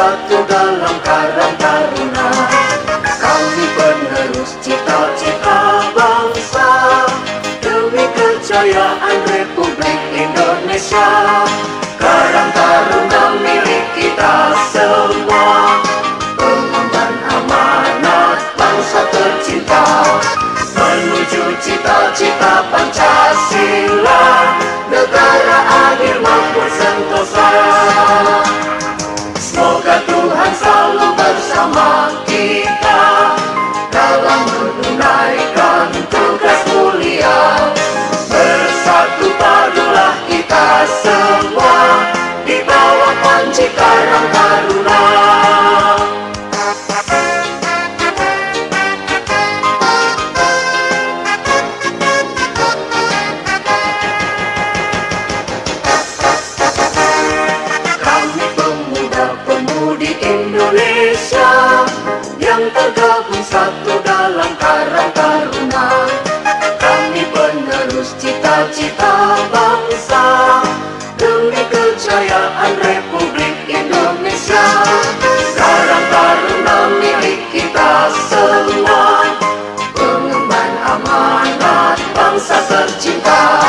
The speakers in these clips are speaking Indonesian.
bersatu dalam karang taruna. Kami penerus cita-cita bangsa demi kejayaan Republik Indonesia. Karang taruna milik kita semua, pengemban amanat bangsa tercinta, menuju cita-cita Pancasila, negara adil makmur sentosa. Semoga Tuhan selalu bersama kita dalam menunaikan tugas mulia. Bersatu padulah kita semua di bawah panji Karang Taruna. Kami pemuda-pemudi Indonesia yang tergabung satu dalam Karang Taruna. Kami penerus cita-cita bangsa demi kejayaan Republik Indonesia. Karang Taruna milik kita semua, pengemban amanat bangsa tercinta,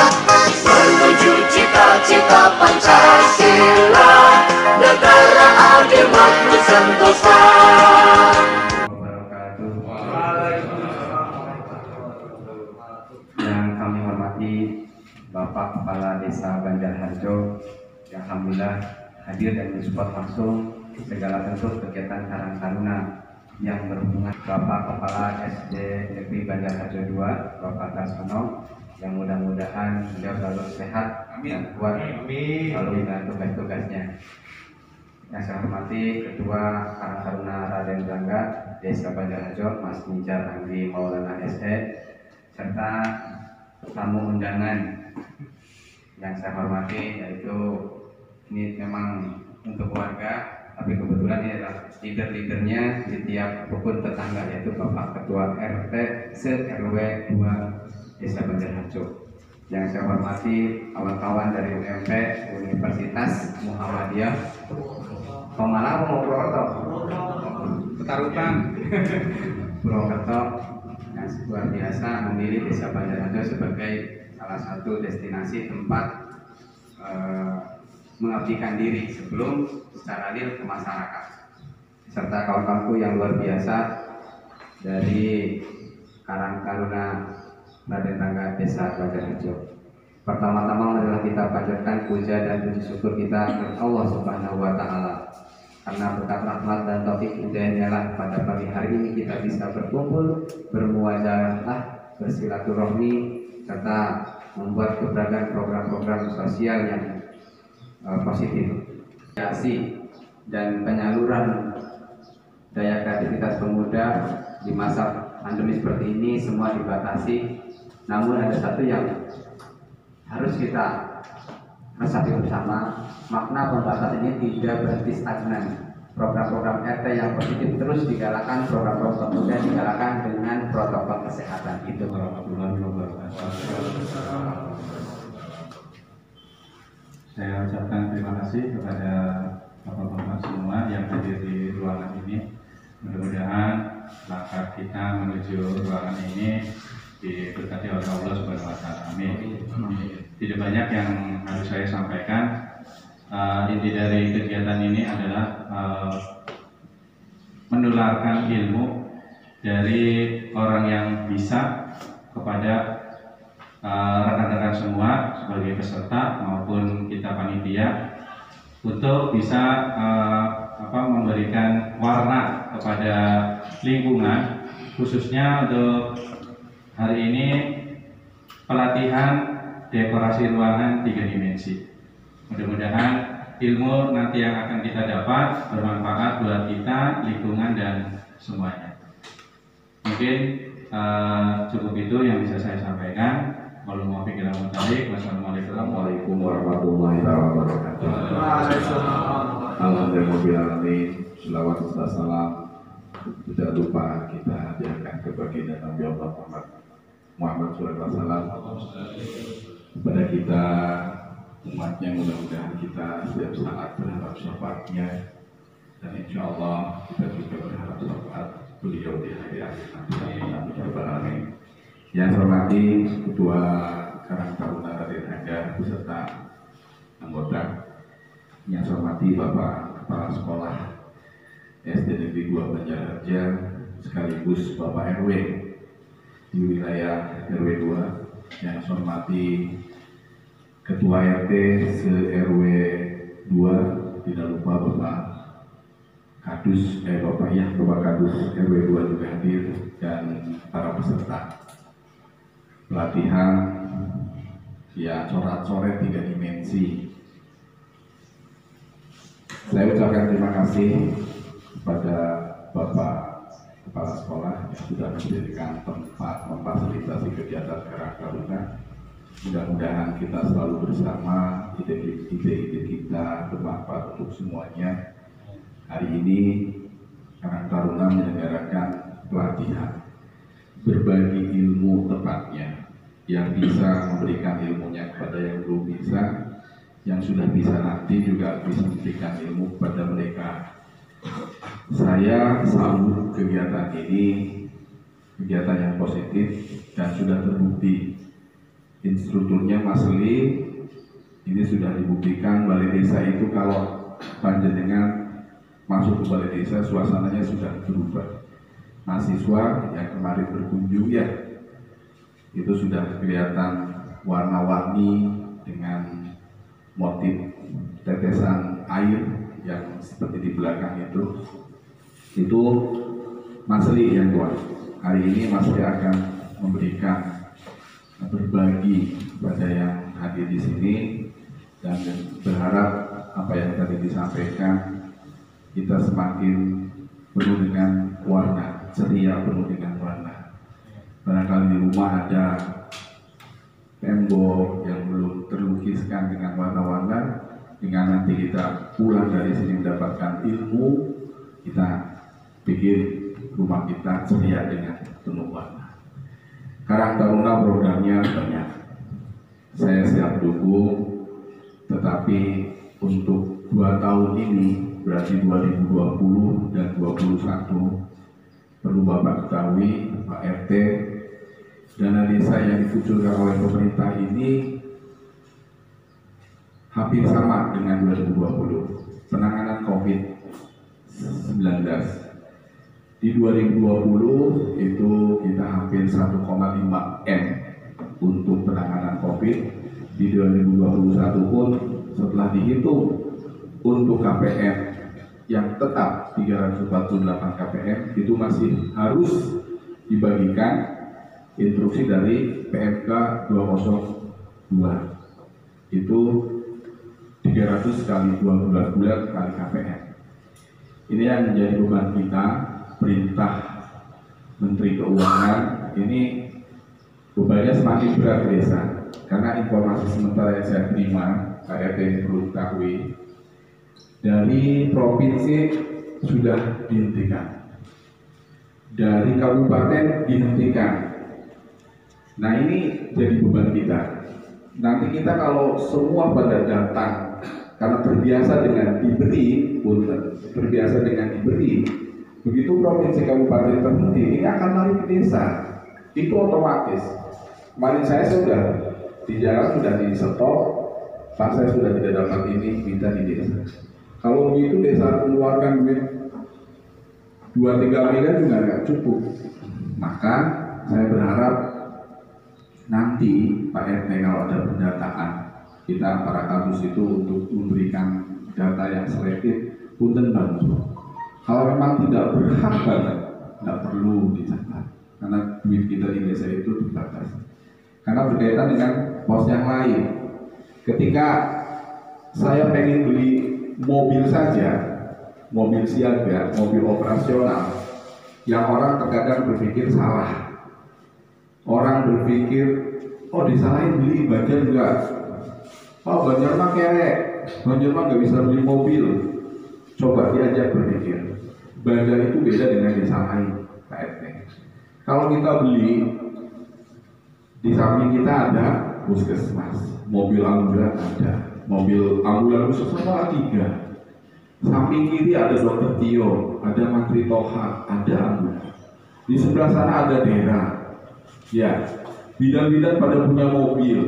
menuju cita-cita Pancasila, negara adil makmur sentosa. Yang kami hormati Bapak Kepala Desa Banjarharjo, yang alhamdulillah hadir dan mensupport langsung segala bentuk kegiatan Karang Taruna yang berhubungan. Bapak Kepala SD Negeri Banjarharjo 2, Bapak Tarsono, yang mudah-mudahan beliau selalu sehat dan kuat selalu dengan tugas-tugasnya. Yang saya hormati Ketua Karang Taruna Raden Bangga Desa Banjarharjo, Mas Nijar Anggi Maulana SE, serta tamu undangan yang saya hormati, yaitu ini memang untuk keluarga, tapi kebetulan ini adalah leader-leadernya di tiap rukun tetangga, yaitu Bapak Ketua RT se-RW 2 Desa Banjarharjo. Yang saya hormati kawan-kawan dari UMP Universitas Muhammadiyah Pemalang mau Purwokerto Petarukan Purwokerto, yang luar biasa memilih Desa Banjarharjo sebagai salah satu destinasi tempat mengabdikan diri sebelum secara real ke masyarakat, serta kawan-kawanku yang luar biasa dari Karang Taruna Raden Bangga Desa Banjarharjo. Pertama-tama adalah kita panjatkan puja dan puji syukur kita kepada Allah Subhanahu wa Ta'ala, karena berkat rahmat dan taufik hidayahnya lah pada pagi hari ini kita bisa berkumpul, bermuajalah, bersilaturahmi, serta membuat berbagai program-program sosial yang positif. Kreasi dan penyaluran daya kreativitas pemuda di masa pandemi seperti ini semua dibatasi. Namun ada satu yang harus kita resapi bersama, makna pembatasan ini tidak berhenti stagnan. Program-program RT yang positif terus digalakan, program-program pemuda digalakan dengan protokol kesehatan. Itu warahmatullahi wabarakatuh. Saya ucapkan terima kasih kepada bapak-bapak semua yang hadir di ruangan ini. Mudah-mudahan langkah kita menuju ruangan ini diberkati oleh Allah Subhanahu wa Ta'ala. Amin. Tidak banyak yang harus saya sampaikan. Inti dari kegiatan ini adalah menularkan ilmu dari orang yang bisa kepada rekan-rekan semua sebagai peserta maupun kita panitia, untuk bisa memberikan warna kepada lingkungan, khususnya untuk hari ini pelatihan dekorasi ruangan 3 dimensi. Mudah-mudahan ilmu nanti yang akan kita dapat bermanfaat buat kita, lingkungan, dan semuanya. Mungkin cukup itu yang bisa saya sampaikan. Assalamualaikum warahmatullahi wabarakatuh. Alhamdulillah, selawat serta salam tidak lupa kita hadirkan ke baginda Nabi Allah Muhammad SAW kepada kita umatnya. Mudah-mudahan kita setiap saat berharap syafaatnya dan insya Allah kita juga berharap syafaat beliau di hari akhir nanti. Yang saya hormati Ketua Karang Taruna Raden Hajar beserta anggota, yang saya hormati Bapak Kepala Sekolah SD Negeri 2 Banjarharja sekaligus Bapak RW di wilayah RW 2, yang saya hormati Ketua RT se-RW 2, tidak lupa Bapak Kadus, Bapak Kadus RW 2 juga hadir, dan para peserta pelatihan ya coret-coret 3 dimensi. Saya ucapkan terima kasih kepada Bapak Kepala Sekolah yang sudah mendirikan tempat memfasilitasi kegiatan Karang Taruna. Mudah-mudahan kita selalu bersama, ide-ide kita bermanfaat untuk semuanya. Hari ini Karang Taruna menyelenggarakan pelatihan berbagi ilmu tepatnya, yang bisa memberikan ilmunya kepada yang belum bisa, yang sudah bisa nanti juga bisa memberikan ilmu kepada mereka. Saya sambut kegiatan ini, kegiatan yang positif dan sudah terbukti. Instrukturnya Mas Li, ini sudah dibuktikan. Balai desa itu kalau panjenengan masuk ke balai desa, suasananya sudah berubah. Mahasiswa yang kemarin berkunjung ya, itu sudah kelihatan warna-warni dengan motif tetesan air yang seperti di belakang itu Mas Li yang buat. Hari ini Mas Li akan memberikan, berbagi kepada yang hadir di sini, dan berharap apa yang tadi disampaikan kita semakin penuh dengan warna, ceria penuh dengan warna. Barangkali di rumah ada tembok yang belum terlukiskan dengan warna-warna, dengan nanti kita pulang dari sini mendapatkan ilmu, kita bikin rumah kita ceria dengan penuh warna. Karang Taruna programnya banyak, saya siap dukung, tetapi untuk 2 tahun ini, berarti 2020 dan 2021, perlu Bapak ketahui, Pak RT, dana desa yang dikucurkan oleh pemerintah ini hampir sama dengan 2020. Penanganan COVID-19 di 2020 itu kita hampir 1,5 M untuk penanganan COVID. Di 2021 pun setelah dihitung untuk KPM yang tetap 348 KPM itu masih harus dibagikan instruksi dari PMK 202, itu 300 kali 12 bulan kali KPM. Ini yang menjadi beban kita. Perintah Menteri Keuangan ini bebannya semakin berat di desa, karena informasi sementara yang saya terima, Pak RT perlu ketahui, dari provinsi sudah dihentikan, dari kabupaten dihentikan. Nah ini jadi beban kita. Nanti kita kalau semua pada datang karena terbiasa dengan diberi, terbiasa dengan diberi, begitu provinsi kabupaten terhenti, ini akan lari ke desa. Itu otomatis. Kemarin saya sudah di jalan sudah di stop, Pak saya sudah tidak dapat ini, minta di desa. Kalau begitu desa mengeluarkan duit 2-3 miliar juga nggak cukup. Maka saya berharap nanti Pak RT kalau ada pendataan, kita para kampus itu untuk memberikan data yang selektif, punten bantu. Kalau memang tidak berhak banget, nggak perlu dicatat, karena duit kita di desa itu terbatas. Karena berkaitan dengan pos yang lain. Ketika saya pengen beli mobil saja, mobil siaga, mobil operasional, yang orang terkadang berpikir salah. Orang berpikir, oh disalahin beli Banjar enggak? Oh Banjar mah kerek, Banjar mah nggak bisa beli mobil. Coba diajak berpikir. Banjar itu beda dengan desa lain, Pak RT. Kalau kita beli, di samping kita ada puskesmas, mobil ambulan ada, mobil ambulan khusus semua 3. Samping kiri ada Dr. Tio, ada Menteri Toha, ada Anggun. Di sebelah sana ada Dera. Ya, bidan-bidan pada punya mobil.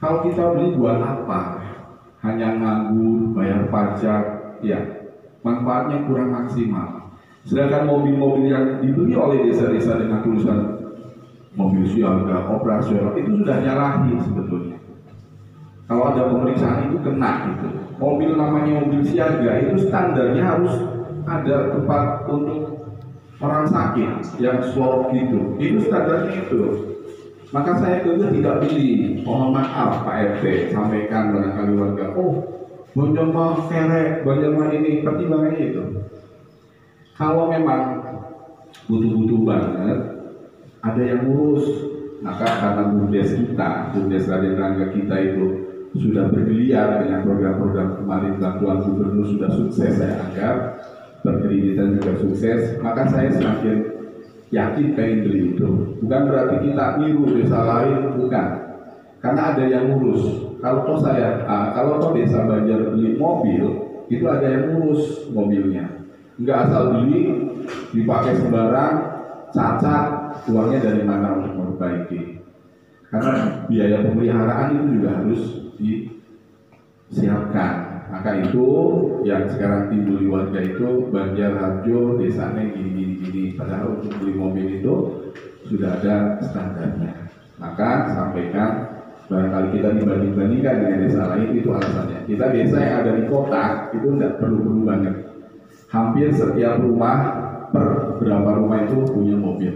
Kalau kita beli buat apa? Hanya nganggur, bayar pajak, ya, manfaatnya kurang maksimal. Sedangkan mobil-mobil yang dibeli oleh desa-desa dengan tulisan mobil siaga, operasional, itu sudah nyalahi sebetulnya. Kalau ada pemeriksaan itu kena gitu. Mobil namanya mobil siaga itu standarnya harus ada tempat untuk orang sakit yang swab gitu. Itu standarnya itu. Maka saya juga tidak pilih. Mohon maaf Pak RT, sampaikan barangkali warga. Oh, Bonjolma kerek, Bonjolma ini, pertimbangannya itu. Kalau memang butuh-butuh banget, ada yang ngurus. Maka karena BUMDes kita, BUMDes Raden Rangga kita itu sudah bergeliat dengan program-program kemarin, bantuan gubernur sudah sukses saya anggap, berkreditan juga sukses, maka saya semakin yakin pengen beli itu. Bukan berarti kita niru desa lain, bukan. Karena ada yang ngurus. Kalau toh desa Banjar beli mobil, itu ada yang ngurus mobilnya. Enggak asal beli, dipakai sembarang, cacat, uangnya dari mana untuk memperbaiki. Karena biaya pemeliharaan itu juga harus disiapkan. Maka itu yang sekarang timbul di warga itu Banjar Harjo desanya gini. Padahal untuk beli mobil itu sudah ada standarnya. Maka sampaikan barangkali kita dibanding-bandingkan dengan desa lain, itu alasannya. Kita desa yang ada di kota itu tidak perlu banget. Hampir setiap rumah per berapa rumah itu punya mobil.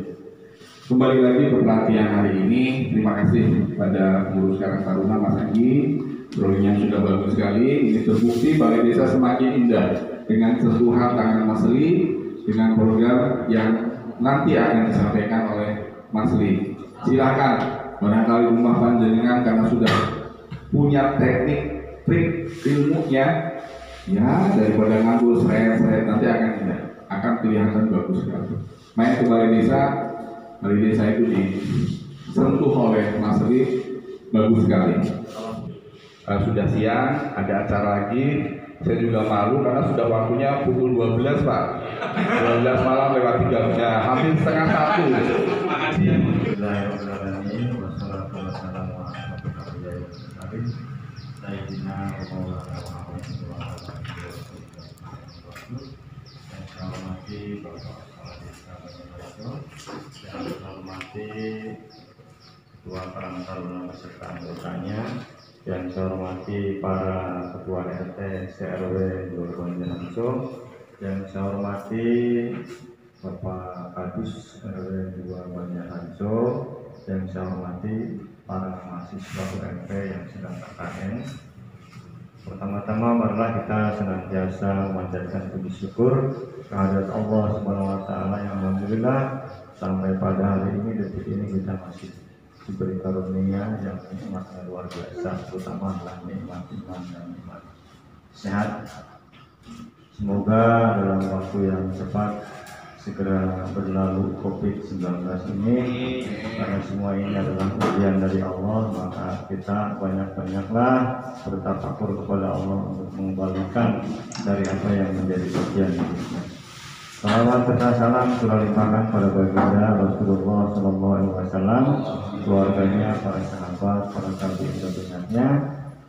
Kembali lagi ke pelatihan hari ini. Terima kasih pada pengurus Karang Taruna Mas Anggi. Drawingnya sudah bagus sekali. Ini terbukti Balai Desa semakin indah dengan sentuhan tangan Mas Li, dengan program yang nanti akan disampaikan oleh Mas Li. Silakan, barangkali rumah panjenengan karena sudah punya teknik, trik, ilmunya, ya daripada nganggur seret-seret nanti akan indah, akan kelihatan bagus sekali. Main ke Balai Desa itu disentuh oleh Mas Li, bagus sekali. Sudah siang, ada acara lagi. Saya juga malu karena sudah waktunya pukul 12 Pak. 12 malam lewat 3 ya, hampir setengah 1. Bismillahirrahmanirrahim. Wassalamualaikum warahmatullahi wabarakatuh. Sayyidina wa maulana Muhammad sallallahu alaihi wasallam. Yang saya hormati Bapak Kepala Desa Banjarharjo, yang saya hormati Ketua Karang Taruna beserta anggotanya, yang saya hormati para Ketua RT CRW Banjarharjo, yang saya hormati Bapak Kadus RW 2 Banjarharjo, yang saya hormati para mahasiswa UMP yang sedang KKN. Pertama-tama marilah kita senantiasa memanjatkan puji syukur kehadirat Allah Subhanahu wa taala yang alhamdulillah sampai pada hari ini, detik ini kita masih diberi karunia yang nikmatnya luar biasa, terutama adalah nikmat iman dan nikmat sehat. Semoga dalam waktu yang cepat segera berlalu COVID-19 ini, karena semua ini adalah ujian dari Allah. Maka kita banyak-banyaklah bertafakur kepada Allah untuk mengembalikan dari apa yang menjadi ujian ini. Salawat serta salam surah limpahkan pada baginda Rasulullah SAW, keluarganya, para sahabat, para tabi'in,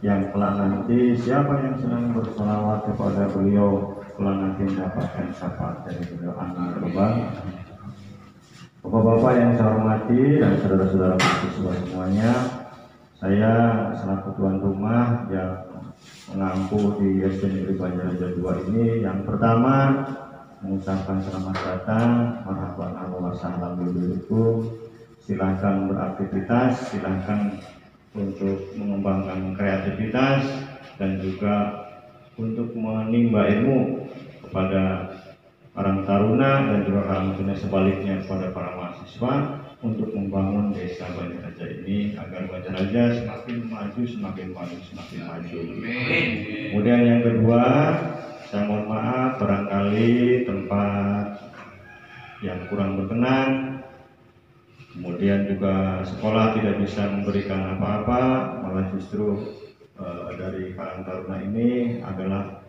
yang kelak nanti siapa yang senang bersalawat kepada beliau kelak nanti mendapatkan syafaat dari beliau. Amin. Bapak-bapak yang saya hormati dan saudara-saudara mahasiswa semuanya, saya selaku tuan rumah yang mengampu di SD Negeri Banjarharjo 2 ini, yang pertama mengucapkan selamat datang, marhaban wa sahlan bikum. Silahkan beraktivitas, silahkan untuk mengembangkan kreativitas dan juga untuk menimba ilmu kepada Karang Taruna dan juga Karang Taruna sebaliknya kepada para mahasiswa untuk membangun desa Banjarharjo ini agar Banjarharjo semakin maju, semakin maju, semakin maju. Kemudian yang kedua, saya mohon maaf barangkali tempat yang kurang berkenan, kemudian juga sekolah tidak bisa memberikan apa-apa, malah justru dari Karang Taruna ini adalah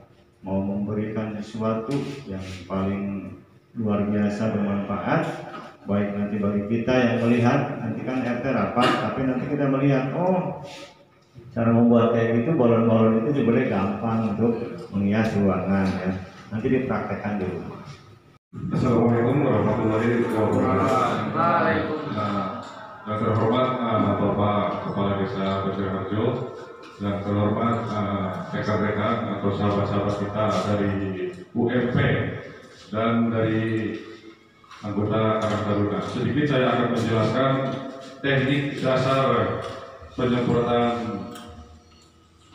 mau memberikan sesuatu yang paling luar biasa bermanfaat, baik nanti bagi kita yang melihat, nanti kan RT rapat, tapi nanti kita melihat, oh cara membuat kayak gitu, balon-balon itu sebenarnya gampang untuk menghias ruangan ya. Nanti dipraktekkan di rumah. Assalamualaikum warahmatullahi wabarakatuh. Yang terhormat Bapak Kepala Desa Banjarharjo, yang terhormat rekan-rekan atau sahabat-sahabat kita dari UMP dan dari anggota Karang Taruna. Sedikit saya akan menjelaskan teknik dasar penyemprotan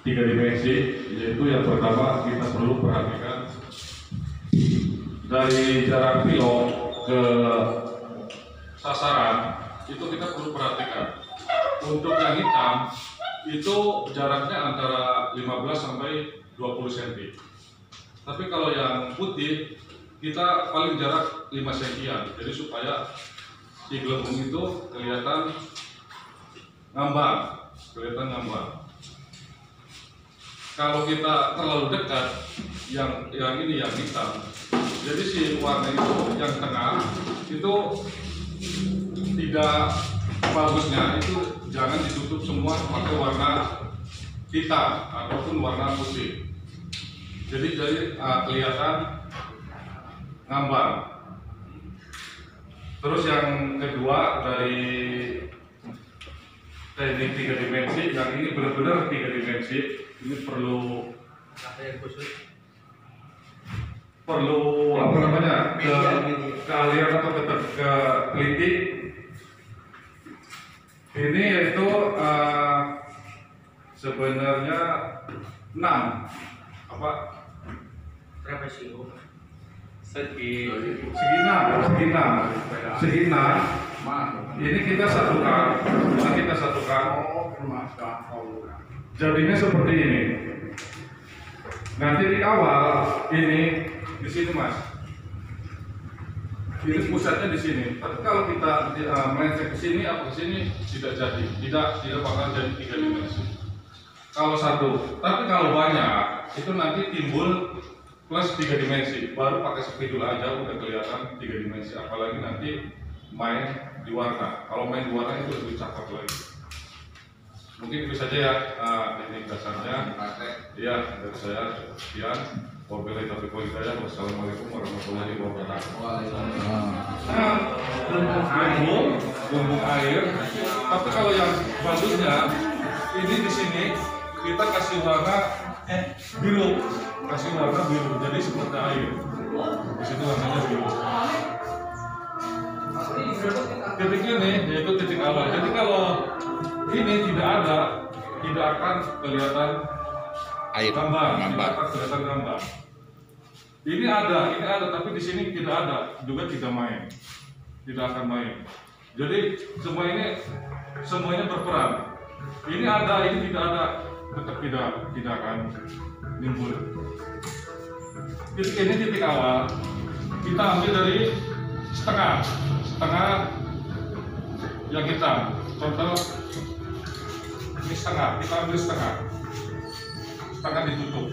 3 dimensi, yaitu yang pertama kita perlu perhatikan dari jarak pilot ke sasaran, itu kita perlu perhatikan. Untuk yang hitam itu jaraknya antara 15 sampai 20 cm. Tapi kalau yang putih kita paling jarak 5 cm. Jadi supaya si gelembung itu kelihatan ngambang, Kalau kita terlalu dekat, yang ini yang hitam, jadi si warna itu yang tengah itu tidak bagusnya, itu jangan ditutup semua pakai warna hitam ataupun warna putih. Jadi kelihatan ngambang. Terus yang kedua dari teknik 3 dimensi, yang ini benar-benar 3 dimensi, ini perlu apa namanya, keahlian atau ke teliti. Ini yaitu sebenarnya 6 apa segi 6. Ini kita satukan. Jadinya seperti ini. Nanti di awal ini di sini Mas. Ini pusatnya di sini. Tapi kalau kita melenceng ke sini atau ke sini tidak jadi. Tidak bakal jadi 3 dimensi. Kalau satu, tapi kalau banyak itu nanti timbul plus 3 dimensi. Baru pakai spidol aja udah kelihatan 3 dimensi. Apalagi nanti main di warna. Kalau main di warna itu lebih cakep lagi. Mungkin itu saja ya teknik dasarnya. Iya, dari saya sekian. Wabillahi taufiq wal hidayah. Wassalamualaikum warahmatullahi wabarakatuh. Bumbung air. Tapi kalau yang bagusnya ini di sini kita kasih warna biru, jadi seperti air. Di sini warnanya biru. Titik ini yaitu titik awal. Jadi kalau ini tidak akan kelihatan gambar. Ini ada, tapi di sini tidak ada, juga tidak akan main. Jadi semuanya berperan. Ini ada, ini tidak ada, tetap tidak akan timbul. Titik ini titik awal. Kita ambil dari setengah yang hitam. Contoh ini setengah, kita ambil setengah ditutup.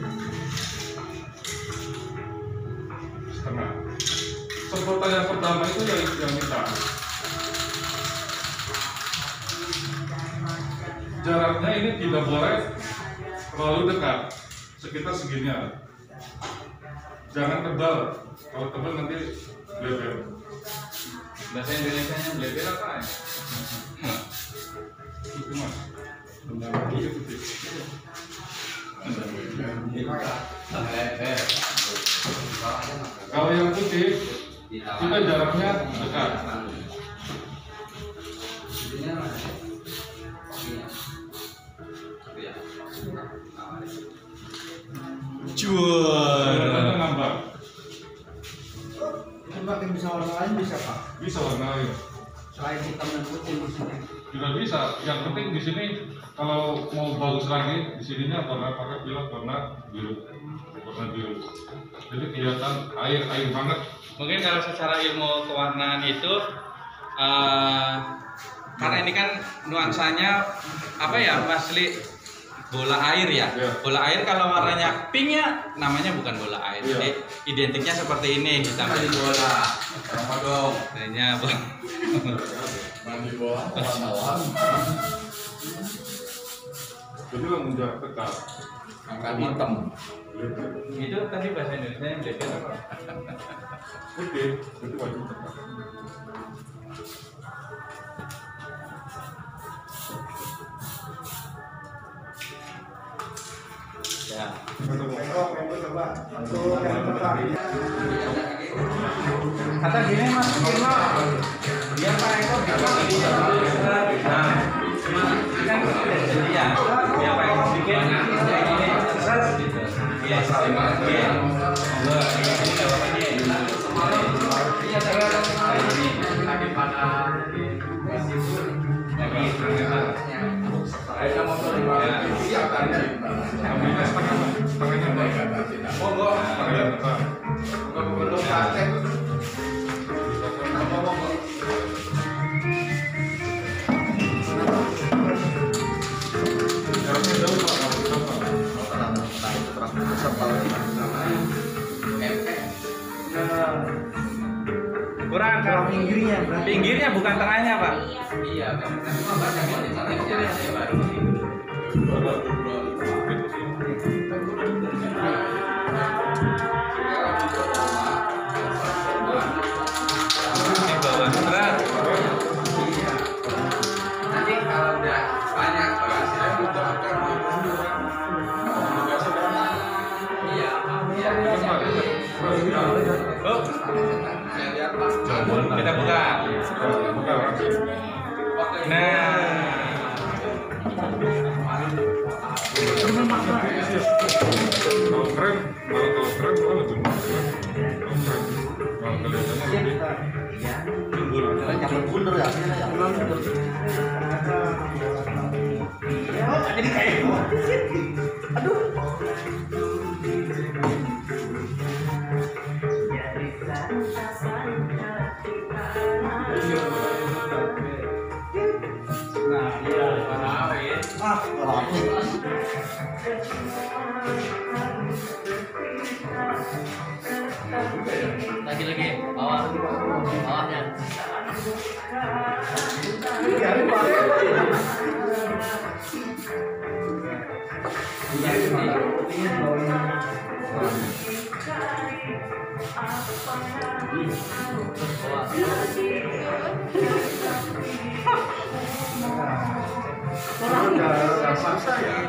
Setengah. Semprotan yang pertama itu yang hitam. Jaraknya ini tidak boleh terlalu dekat, sekitar segini. Jangan tebal. Kalau tebal nanti bleber. Bahasa Indonesianya bleber apa ya? Itu Mas. Kalau yang putih kita jaraknya dekat. Juara nambah. Pakai bisa warna lain bisa Pak? Bisa warna lain. Selain hitam dan putih di sini. Juga bisa. Yang penting di sini kalau mau bagus lagi di sininya pakai pilot warna biru. Jadi kelihatan air banget. Mungkin kalau secara ilmu kewarnaan itu karena ini kan nuansanya apa ya Mas Li, bola air ya. Iya. Bola air kalau warnanya pink ya namanya bukan bola air. Iya. Jadi identiknya seperti ini kita Mandi bola. Sama dong. namanya Mandi bola. Wartawan. Jadi kamu jarak tetap. Angkat hitam. itu tadi bahasa Indonesia yang belajar apa? Oke, itu wajib tetap. Ya. Kata gini Mas Firno, biar Pak Eko bikin nah, kan jadi ya, biar Pak Eko bikin kayak gini, terus gitu. Iya, iya. Monggo, ini nggak apa-apa nih. Iya, terus kayak gini. Daripada Ada motor di mana? Siap tadi. Tangannya baik. Monggo. Tangannya tetap. Belum praktek. Jaraknya jauh Pak, kalau kurang kan? Pinggirnya bukan tengahnya Pak. Iya, kan cuma baca di sana saya baru. Di bawah berat. Nanti kalau udah banyak saya butuh akan iya, iya. Oh, Saya lihat Pak. kita buka. buka langsung. Nah, Kalau keren, kalau keren malah lebih mahal. Kalau keren, kalau kelihatannya lebih Lagi bawahnya.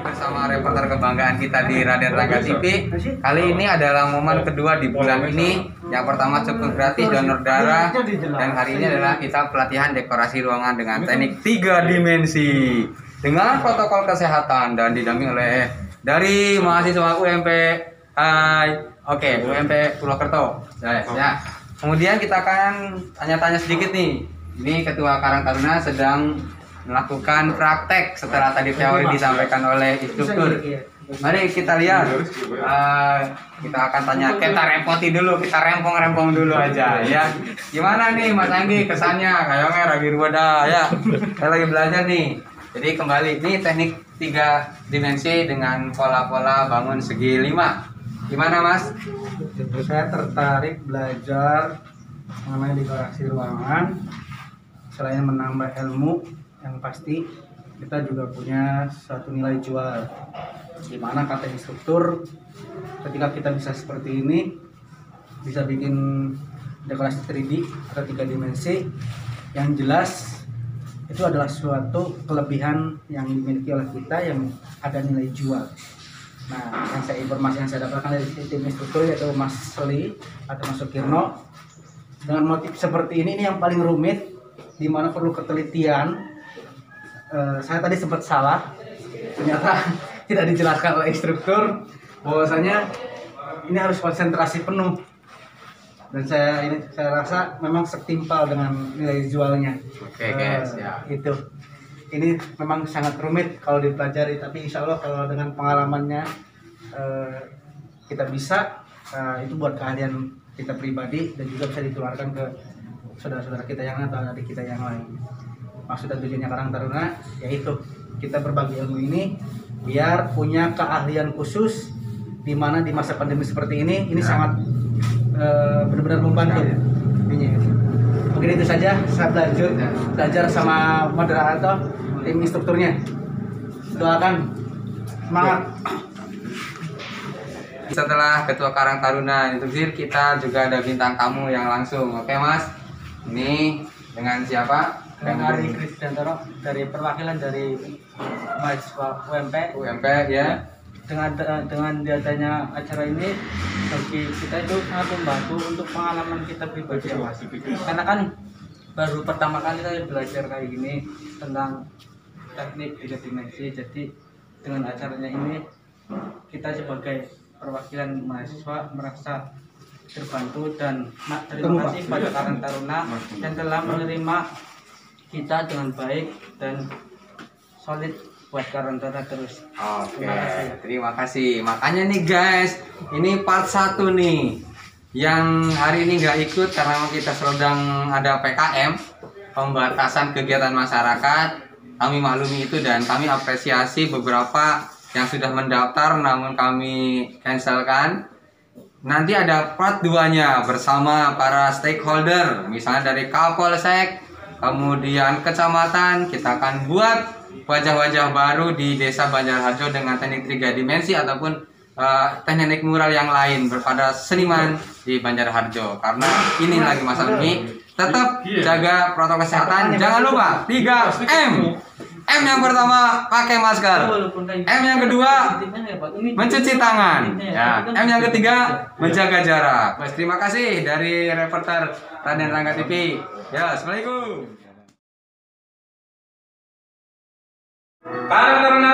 Bersama reporter kebanggaan kita di Raden Rangga TV. Kali ini adalah momen kedua di bulan ini. Yang pertama cukup gratis donor darah, dan hari ini adalah kita pelatihan dekorasi ruangan dengan teknik 3 dimensi dengan protokol kesehatan dan didampingi oleh dari mahasiswa UMP UMP Purwokerto. Ya. Kemudian kita akan tanya-tanya sedikit nih. Ini Ketua Karang Taruna sedang melakukan praktek setelah tadi teori disampaikan oleh instruktur. Mari kita lihat. Kita akan tanya, kita repoti dulu, kita rempong dulu aja ya. Gimana nih Mas Anggi kesannya? Kayaknya lagi wadah ya. Saya lagi belajar nih. Jadi kembali ini teknik 3 dimensi dengan pola-pola bangun segi 5. Gimana Mas? Saya tertarik belajar mengenai dekorasi ruangan. Selain menambah ilmu, yang pasti kita juga punya suatu nilai jual. Dimana kata instruktur, ketika kita bisa seperti ini, bisa bikin dekorasi 3D atau 3 dimensi, yang jelas itu adalah suatu kelebihan yang dimiliki oleh kita yang ada nilai jual. Nah, informasi yang saya dapatkan dari tim instruktur yaitu Mas Seli atau Mas Sukirno, dengan motif seperti ini yang paling rumit, di mana perlu ketelitian. Saya tadi sempat salah, ternyata tidak dijelaskan oleh instruktur bahwasanya ini harus konsentrasi penuh, dan saya rasa memang setimpal dengan nilai jualnya. Oke, guys, ya. Itu ini memang sangat rumit kalau dipelajari, tapi insya Allah kalau dengan pengalamannya kita bisa, itu buat keahlian kita pribadi dan juga bisa ditularkan ke saudara-saudara kita yang lain atau adik kita yang lain. Maksud dan tujuannya Karang Taruna yaitu kita berbagi ilmu ini biar punya keahlian khusus di mana di masa pandemi seperti ini sangat benar-benar membantu. Mungkin itu saja, saya belajar sama moderator, tim instrukturnya. Doakan semangat. Setelah Ketua Karang Taruna instruksi, kita juga ada bintang tamu yang langsung. Oke Mas, ini dengan siapa? Dengan Ari Krisdiantoro dari perwakilan dari mahasiswa UMP ya. Dengan diadanya acara ini bagi kita itu sangat membantu untuk pengalaman kita pribadi ya Mas. Karena kan baru pertama kali saya belajar kayak gini tentang teknik 3 dimensi. Jadi dengan acaranya ini kita sebagai perwakilan mahasiswa merasa terbantu dan terima kasih pada Karang Taruna yang telah menerima kita dengan baik dan solid buat Karang Taruna terus. Oke, terima kasih. Makanya nih guys, ini part 1 nih yang hari ini nggak ikut karena kita sedang ada PKM, pembatasan kegiatan masyarakat. Kami maklumi itu dan kami apresiasi beberapa yang sudah mendaftar namun kami cancelkan. Nanti ada part 2-nya bersama para stakeholder, misalnya dari Kapolsek, kemudian kecamatan. Kita akan buat wajah-wajah baru di Desa Banjarharjo dengan teknik 3 dimensi ataupun teknik mural yang lain pada seniman di Banjarharjo. Karena ini lagi masa ini, tetap jaga protokol kesehatan. Jangan lupa 3M. M yang pertama pakai masker. M yang kedua mencuci tangan. Ya. M yang ketiga menjaga jarak. Mas, terima kasih dari reporter Raden Rangga TV. Ya, assalamualaikum. Karang Taruna